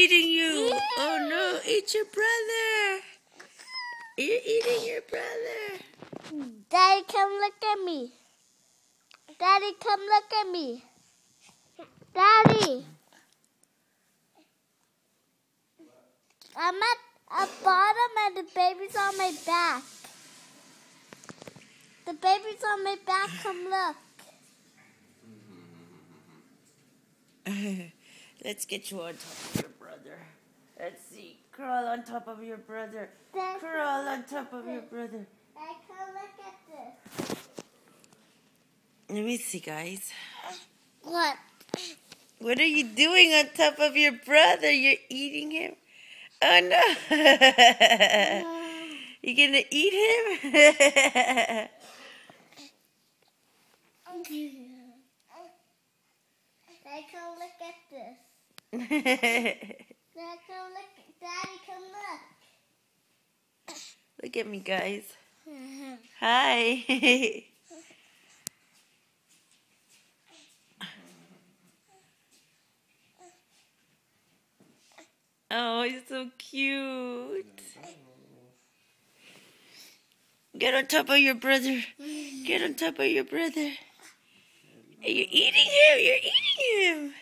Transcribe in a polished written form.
eating you. Oh no, eat your brother. You're eating your brother. Daddy, come look at me. Daddy, come look at me. Daddy. I'm at the bottom and the baby's on my back. The baby's on my back. Come look. Let's get you on top of your brother. Let's see. Crawl on top of your brother. Crawl on top of your brother. I come look at this. Let me see, guys. What? What are you doing on top of your brother? You're eating him? Oh no. You gonna eat him? Daddy, come look at this. Daddy, come look. Daddy, come look. Look at me, guys. Hi. Oh, he's so cute. Get on top of your brother. Get on top of your brother. You're eating him. You're eating him.